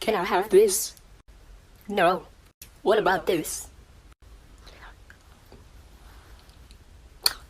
Can I have this? No. What about this?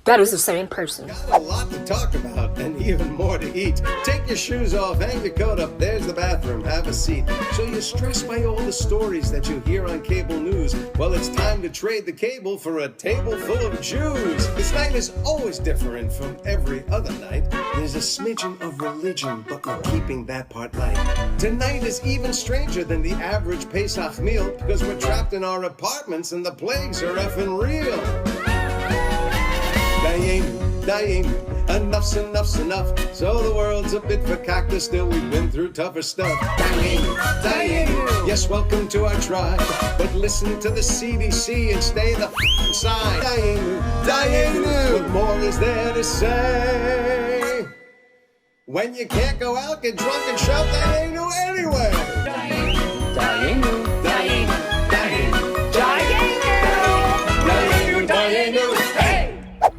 That is the same person. Got a lot to talk about and even more to eat. Take your shoes off, hang your coat up, there's the bathroom, have a seat. So you're stressed by all the stories that you hear on cable news. Well, it's time to trade the cable for a table full of Jews. This night is always different from every other night. There's a smidgen of religion, but we're keeping that part light. Tonight is even stranger than the average Pesach meal because we're trapped in our apartments and the plagues are effing real. Dayenu, enough's enough. So the world's a bit fakakta, still we've been through tougher stuff. Dayenu, yes, welcome to our tribe. But listen to the CDC and stay the inside. Dayenu, what more is there to say? When you can't go out, get drunk and shout Dayenu anyway. Dayenu.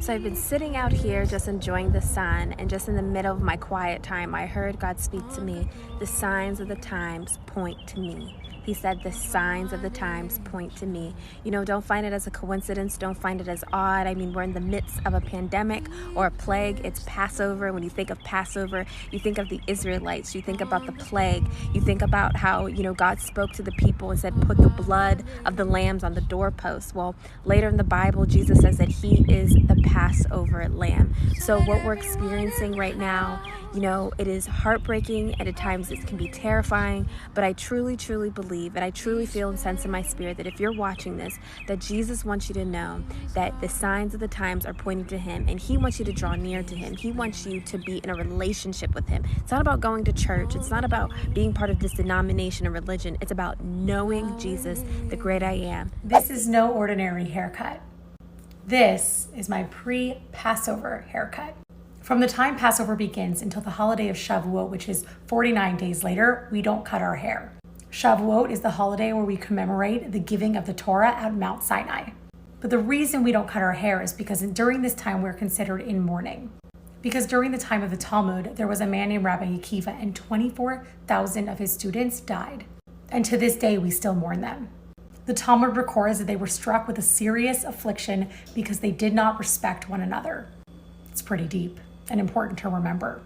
So I've been sitting out here just enjoying the sun, and just in the middle of my quiet time, I heard God speak to me. The signs of the times point to me. He said the signs of the times point to me. You know, don't find it as a coincidence. Don't find it as odd. I mean, we're in the midst of a pandemic or a plague. It's Passover. When you think of Passover, you think of the Israelites. You think about the plague. You think about how, you know, God spoke to the people and said, put the blood of the lambs on the doorposts. Well, later in the Bible, Jesus says that he is the Passover lamb. So what we're experiencing right now, you know, it is heartbreaking, and at times it can be terrifying, but I truly, truly believe, and I truly feel and sense in my spirit that if you're watching this, that Jesus wants you to know that the signs of the times are pointing to him, and he wants you to draw near to him. He wants you to be in a relationship with him. It's not about going to church. It's not about being part of this denomination or religion. It's about knowing Jesus, the great I am. This is no ordinary haircut. This is my pre-Passover haircut. From the time Passover begins until the holiday of Shavuot, which is 49 days later, we don't cut our hair. Shavuot is the holiday where we commemorate the giving of the Torah at Mount Sinai. But the reason we don't cut our hair is because during this time we're considered in mourning. Because during the time of the Talmud, there was a man named Rabbi Akiva, and 24,000 of his students died. And to this day, we still mourn them. The Talmud records that they were struck with a serious affliction because they did not respect one another. It's pretty deep and important to remember.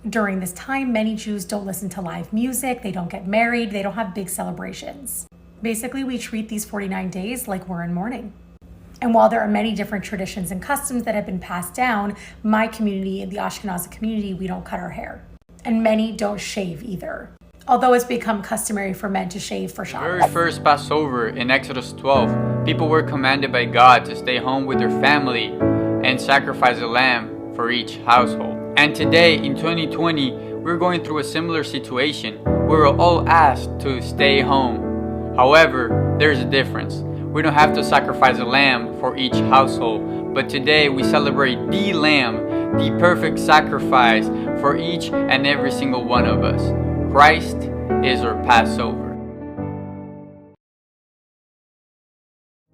During this time, many Jews don't listen to live music, they don't get married, they don't have big celebrations. Basically, we treat these 49 days like we're in mourning. And while there are many different traditions and customs that have been passed down, my community, the Ashkenazi community, we don't cut our hair. And many don't shave either. Although it's become customary for men to shave for Shabbos. The very first Passover in Exodus 12, people were commanded by God to stay home with their family and sacrifice a lamb for each household. And today in 2020, we're going through a similar situation. We're all asked to stay home. However, there's a difference. We don't have to sacrifice a lamb for each household, but today we celebrate the lamb, the perfect sacrifice for each and every single one of us. Christ is our Passover.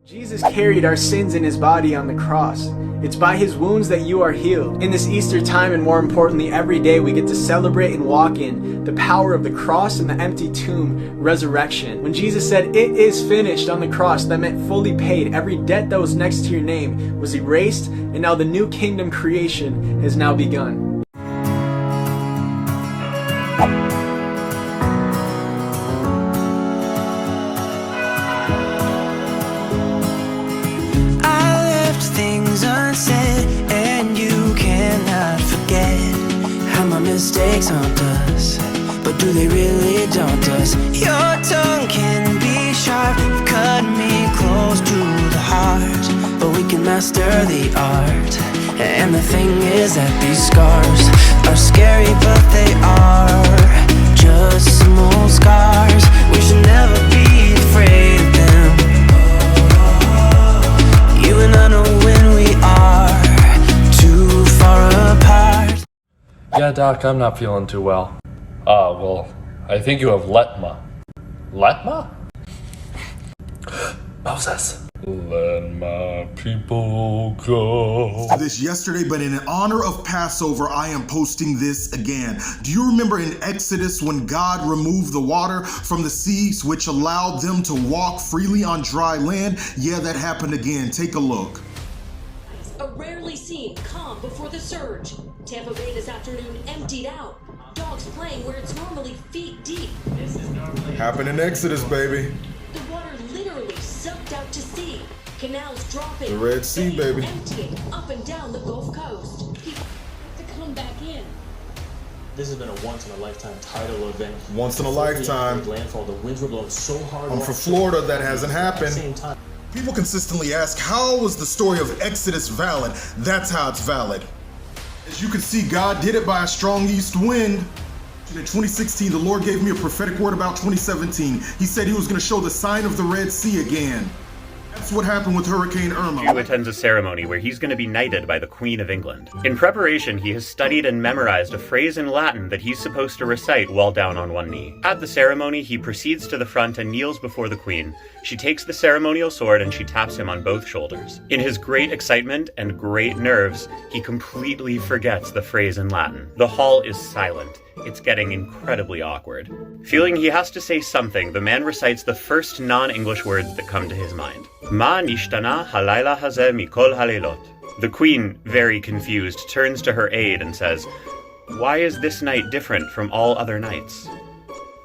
Jesus carried our sins in his body on the cross. It's by his wounds that you are healed. In this Easter time, and more importantly, every day, we get to celebrate and walk in the power of the cross and the empty tomb resurrection. When Jesus said, "It is finished" on the cross, that meant fully paid. Every debt that was next to your name was erased, and now the new kingdom creation has now begun. And you cannot forget how my mistakes haunt us, but do they really daunt us? Your tongue can be sharp, cut me close to the heart, but we can master the art. And the thing is that these scars are scary, but they are just some old scars. We should never be afraid of them. You and I know when we are too far apart. Yeah, Doc, I'm not feeling too well. Well, I think you have letma. Letma? Moses, Let my people go. This yesterday, but in honor of Passover, I am posting this again. Do you remember in Exodus when God removed the water from the seas, which allowed them to walk freely on dry land? Yeah, that happened again. Take a look. A rarely seen calm before the surge. Tampa Bay this afternoon emptied out. Dogs playing where it's normally feet deep. Happened in Exodus, baby. The water literally sucked out to sea. Canals dropping. The Red Sea, baby. Emptying up and down the Gulf Coast. People have to come back in. This has been a once-in-a-lifetime tidal event. Once in a lifetime. Landfall. The winds were blowing so hard. For Florida, that hasn't happened. People consistently ask, how is the story of Exodus valid? That's how it's valid. As you can see, God did it by a strong east wind. In 2016, the Lord gave me a prophetic word about 2017. He said he was going to show the sign of the Red Sea again. That's what happened with Hurricane Irma. Hugh attends a ceremony where he's going to be knighted by the Queen of England. In preparation, he has studied and memorized a phrase in Latin that he's supposed to recite while down on one knee. At the ceremony, he proceeds to the front and kneels before the Queen. She takes the ceremonial sword and she taps him on both shoulders. In his great excitement and great nerves, he completely forgets the phrase in Latin. The hall is silent. It's getting incredibly awkward. Feeling he has to say something, the man recites the first non-English words that come to his mind. Ma nishtana halayla hazeh mikol halaylot. The Queen, very confused, turns to her aide and says, "Why is this night different from all other nights?"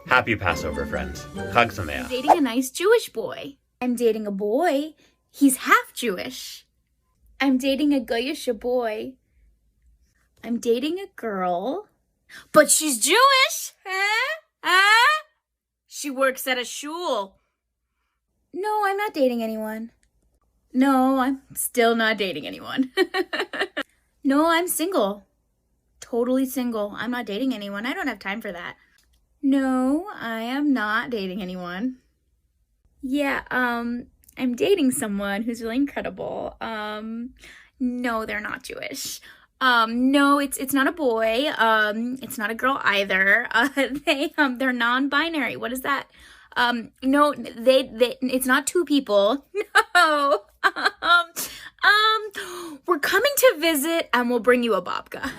Happy Passover, friends. Chag Sameach. I'm dating a nice Jewish boy. I'm dating a boy. He's half Jewish. I'm dating a Goyish boy. I'm dating a girl. But she's Jewish! Huh? She works at a shul. No, I'm not dating anyone. No, I'm still not dating anyone. No, I'm single. Totally single. I'm not dating anyone. I don't have time for that. No, I am not dating anyone. Yeah, I'm dating someone who's really incredible. No, they're not Jewish. No, it's not a boy. It's not a girl either. They're non-binary. What is that? No, it's not two people. No. We're coming to visit and we'll bring you a babka.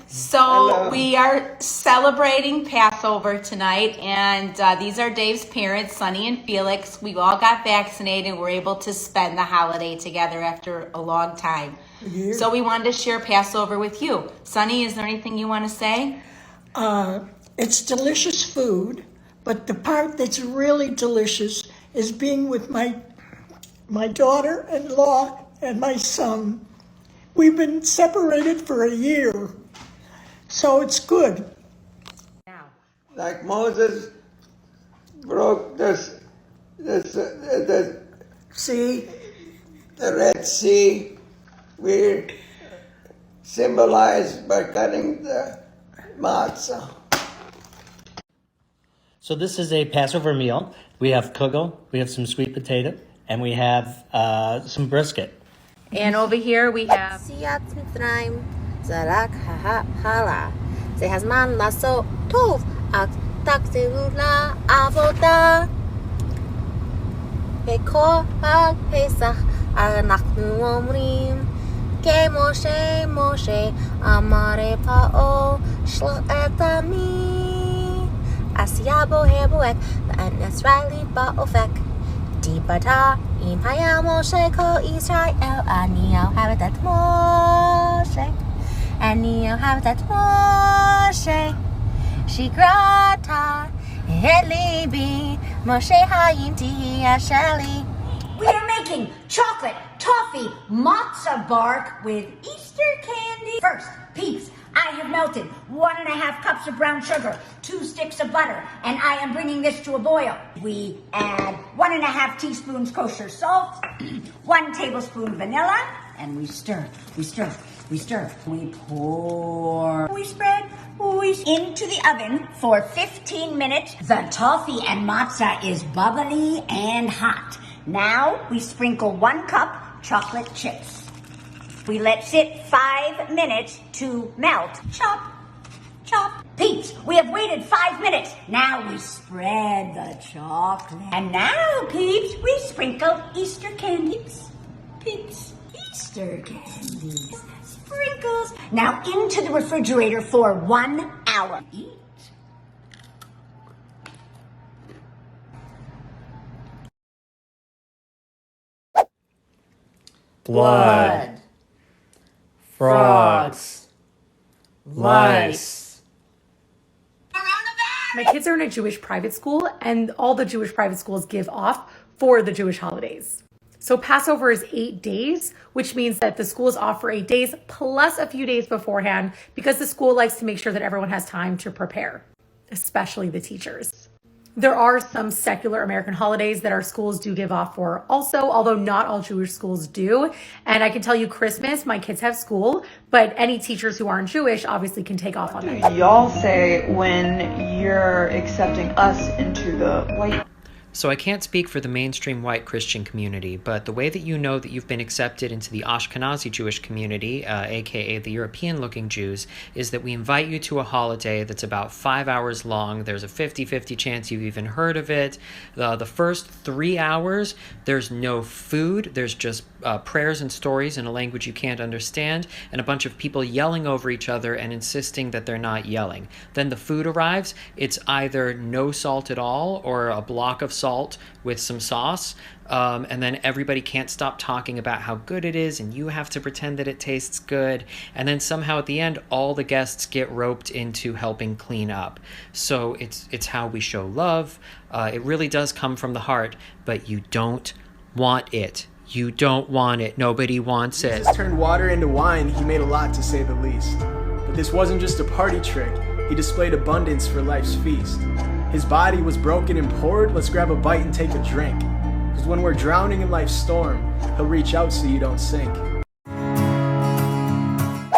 So we are celebrating Passover tonight, and these are Dave's parents, Sonny and Felix. We all got vaccinated and were able to spend the holiday together after a long time. Yeah. So we wanted to share Passover with you. Sonny, is there anything you want to say? It's delicious food, but the part that's really delicious is being with my daughter-in-law and my son. We've been separated for a year. So it's good. Like Moses broke the sea, the Red Sea, we symbolized by cutting the matzah. So this is a Passover meal. We have kugel, we have some sweet potato, and we have some brisket. And over here we have זרק הלאה. זה הזמן לעשות טוב, אך תחזרו לעבודה. בכל הפסח אנחנו אומרים, כמשה משה אמר לפרעה שלח את עמי. עשייה בוהר בוהק ואין ישראלי באופק. דיברת אם היה משה כל ישראל, אני אוהבת את משה. אני אוהבת את משה, שגרת את ליבי, משה האם תהיה שלי. We are making chocolate toffee matzo bark with Easter candy. First, peeps, I have melted 1.5 cups of brown sugar, 2 sticks of butter, and I am bringing this to a boil. We add 1.5 teaspoons kosher salt, 1 tablespoon vanilla, and we stir, we stir. We stir, we pour, we spread, we into the oven for 15 minutes. The toffee and matzah is bubbly and hot. Now we sprinkle 1 cup chocolate chips. We let sit 5 minutes to melt. Chop, chop. Peeps, we have waited 5 minutes. Now we spread the chocolate. And now, peeps, we sprinkle Easter candies. Peeps, Easter candies. Sprinkles. Now into the refrigerator for 1 hour. Eat. Blood. Frogs. Lice. My kids are in a Jewish private school, and all the Jewish private schools give off for the Jewish holidays. So Passover is 8 days, which means that the school is off for 8 days plus a few days beforehand because the school likes to make sure that everyone has time to prepare, especially the teachers. There are some secular American holidays that our schools do give off for also, although not all Jewish schools do. And I can tell you Christmas, my kids have school, but any teachers who aren't Jewish obviously can take off on that. Y'all say when you're accepting us into the white. So I can't speak for the mainstream white Christian community, but the way that you know that you've been accepted into the Ashkenazi Jewish community, aka the European-looking Jews, is that we invite you to a holiday that's about 5 hours long. There's a 50-50 chance you've even heard of it. The first 3 hours, there's no food. There's just prayers and stories in a language you can't understand, and a bunch of people yelling over each other and insisting that they're not yelling. Then the food arrives. It's either no salt at all or a block of salt with some sauce, and then everybody can't stop talking about how good it is, and you have to pretend that it tastes good, and then somehow at the end all the guests get roped into helping clean up. So it's how we show love. It really does come from the heart, but you don't want it. You don't want it. Nobody wants it. Jesus turned water into wine. He made a lot, to say the least. But this wasn't just a party trick. He displayed abundance for life's feast. His body was broken and poured. Let's grab a bite and take a drink. Because when we're drowning in life's storm, he'll reach out so you don't sink.